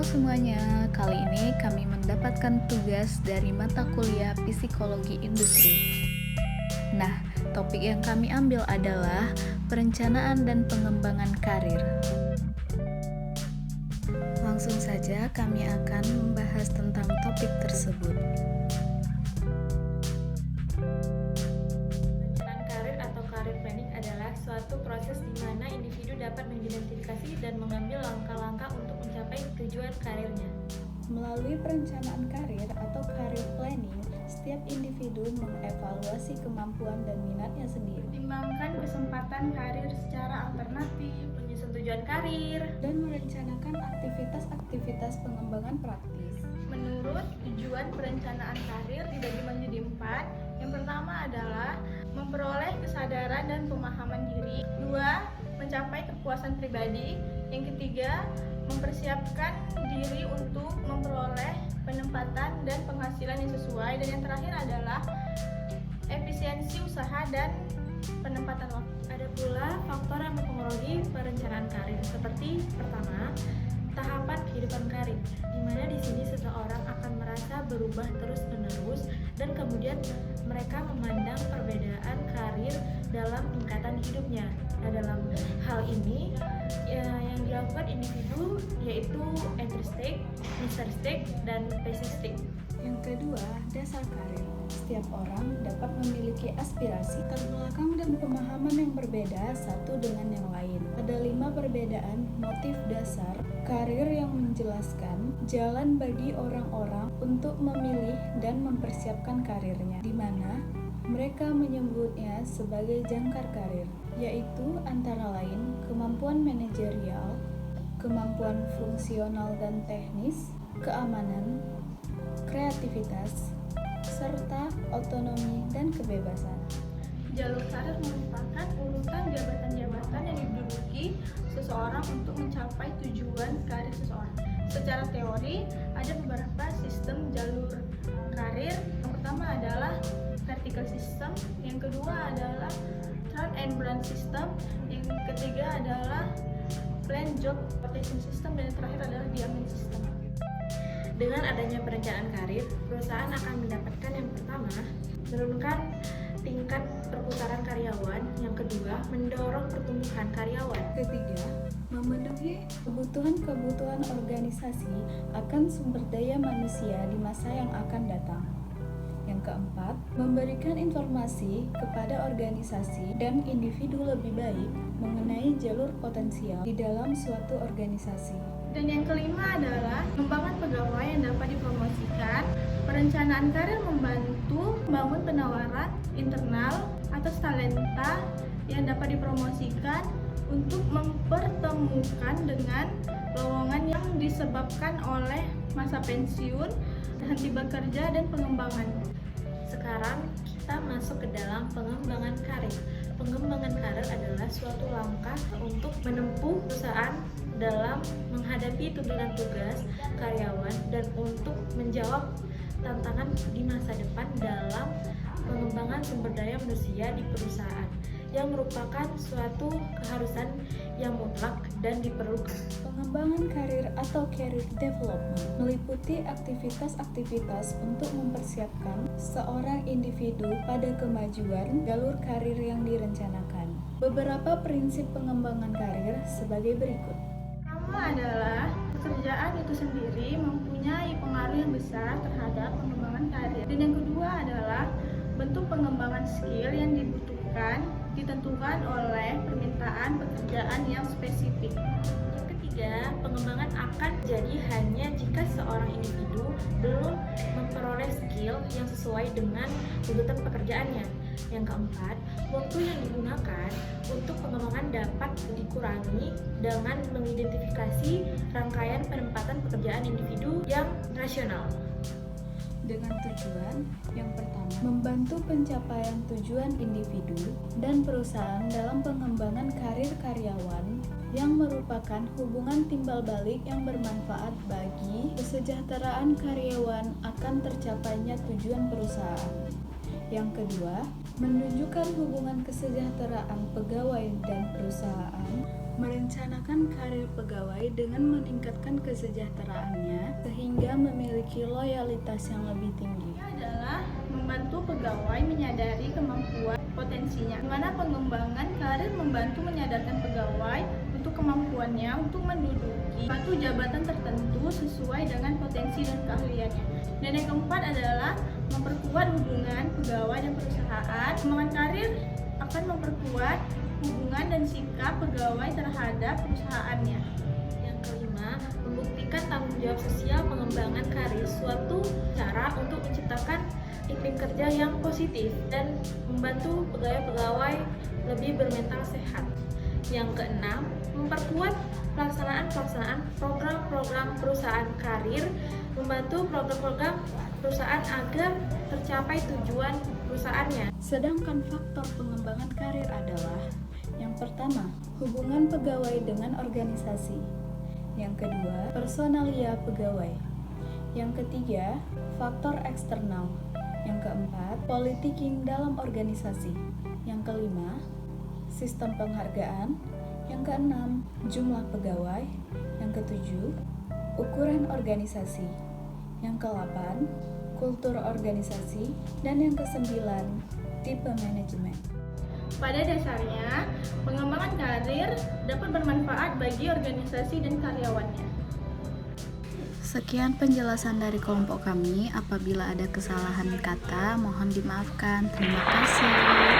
Halo semuanya, kali ini kami mendapatkan tugas dari mata kuliah Psikologi Industri. Nah, topik yang kami ambil adalah perencanaan dan pengembangan karir. Langsung saja kami akan membahas tentang topik tersebut. Perencanaan karir atau career planning adalah suatu proses di mana individu dapat mengidentifikasi dan mengambil langkah-langkah untuk mencapai tujuan karirnya. Melalui perencanaan karir atau career planning, setiap individu mengevaluasi kemampuan dan minatnya sendiri, Pertimbangkan kesempatan karir secara alternatif, menyusun tujuan karir. dan merencanakan aktivitas-aktivitas pengembangan praktis. Menurut tujuan perencanaan karir dibagi menjadi 4. Yang pertama adalah memperoleh kesadaran dan pemahaman diri. 2. Mencapai kepuasan pribadi. Yang ketiga, mempersiapkan diri untuk memperoleh penempatan dan penghasilan yang sesuai. Dan yang terakhir adalah efisiensi usaha dan penempatan waktu. Ada pula faktor yang mempengaruhi perencanaan karir, seperti pertama, tahapan kehidupan karir, di mana di sini seseorang akan merasa berubah terus-menerus dan kemudian mereka memandang perbedaan karir dalam tingkatan hidupnya. Nah, dalam hal ini yang dilakukan individu yaitu entry stage, master stage, dan basic stage. Yang kedua, dasar karir. Setiap orang dapat memiliki aspirasi, terbelakang, dan pemahaman yang berbeda satu dengan yang lain. Ada 5 perbedaan motif dasar karir yang menjelaskan jalan bagi orang-orang untuk memilih dan mempersiapkan karirnya, di mana mereka menyebutnya sebagai jangkar karir, yaitu antara lain kemampuan manajerial, kemampuan fungsional dan teknis, keamanan, kreativitas, serta otonomi dan kebebasan. Jalur karir merupakan urutan jabatan-jabatan yang diduduki seseorang untuk mencapai tujuan karir seseorang. Secara teori, ada beberapa sistem jalur karir. Yang pertama adalah vertical system, yang kedua adalah turn and branch system, yang ketiga adalah plan job rotation system, dan yang terakhir adalah diamond system. Dengan adanya perencanaan karir, perusahaan akan mendapatkan yang pertama, menurunkan tingkat perputaran karyawan. Yang kedua, mendorong pertumbuhan karyawan. Ketiga, memenuhi kebutuhan-kebutuhan organisasi akan sumber daya manusia di masa yang akan datang. Yang keempat, memberikan informasi kepada organisasi dan individu lebih baik mengenai jalur potensial di dalam suatu organisasi. Dan yang kelima adalah pengembangan pegawai yang dapat dipromosikan. Perencanaan karir membantu membangun penawaran internal atas talenta yang dapat dipromosikan untuk mempertemukan dengan lowongan yang disebabkan oleh masa pensiun, henti bekerja, dan pengembangan. Sekarang kita masuk ke dalam pengembangan karir. Pengembangan karir adalah suatu langkah untuk menempuh perusahaan dalam menghadapi tuntutan tugas karyawan dan untuk menjawab tantangan di masa depan dalam pengembangan sumber daya manusia di perusahaan, yang merupakan suatu keharusan yang mutlak dan diperlukan. Pengembangan karir atau career development meliputi aktivitas-aktivitas untuk mempersiapkan seorang individu pada kemajuan jalur karir yang direncanakan. Beberapa prinsip pengembangan karir sebagai berikut. Pertama adalah pekerjaan itu sendiri mempunyai pengaruh yang besar terhadap pengembangan karir. Dan yang kedua adalah bentuk pengembangan skill yang dibutuhkan ditentukan oleh permintaan pekerjaan yang spesifik. Yang ketiga, pengembangan akan jadi hanya jika seorang individu belum memperoleh skill yang sesuai dengan tuntutan pekerjaannya. Yang keempat, waktu yang digunakan untuk pengembangan dapat dikurangi dengan mengidentifikasi rangkaian penempatan pekerjaan individu yang rasional. Dengan tujuan yang pertama, membantu pencapaian tujuan individu dan perusahaan dalam pengembangan karir karyawan yang merupakan hubungan timbal balik yang bermanfaat bagi kesejahteraan karyawan akan tercapainya tujuan perusahaan. Yang kedua, menunjukkan hubungan kesejahteraan pegawai dan perusahaan Merencanakan karir pegawai dengan meningkatkan kesejahteraannya sehingga memiliki loyalitas yang lebih tinggi. Ini adalah membantu pegawai menyadari kemampuan potensinya, di mana pengembangan karir membantu menyadarkan pegawai untuk kemampuannya untuk menduduki suatu jabatan tertentu sesuai dengan potensi dan keahliannya. Dan yang keempat adalah memperkuat hubungan pegawai dan perusahaan. Pengembangan karir akan memperkuat hubungan dan sikap pegawai terhadap perusahaannya. Yang kelima, membuktikan tanggung jawab sosial pengembangan karir, suatu cara untuk menciptakan iklim kerja yang positif dan membantu pegawai-pegawai lebih bermental sehat. Yang keenam, memperkuat pelaksanaan program-program perusahaan karir, membantu program-program perusahaan agar tercapai tujuan perusahaannya. Sedangkan faktor pengembangan karir adalah yang pertama, hubungan pegawai dengan organisasi. Yang kedua, personalia pegawai. Yang ketiga, faktor eksternal. Yang keempat, politicking dalam organisasi. Yang kelima, sistem penghargaan. Yang keenam, jumlah pegawai. Yang ketujuh, ukuran organisasi. Yang kedelapan, kultur organisasi. Dan yang kesembilan, tipe manajemen. Pada dasarnya, pengembangan karir dapat bermanfaat bagi organisasi dan karyawannya. Sekian penjelasan dari kelompok kami. Apabila ada kesalahan kata, mohon dimaafkan. Terima kasih.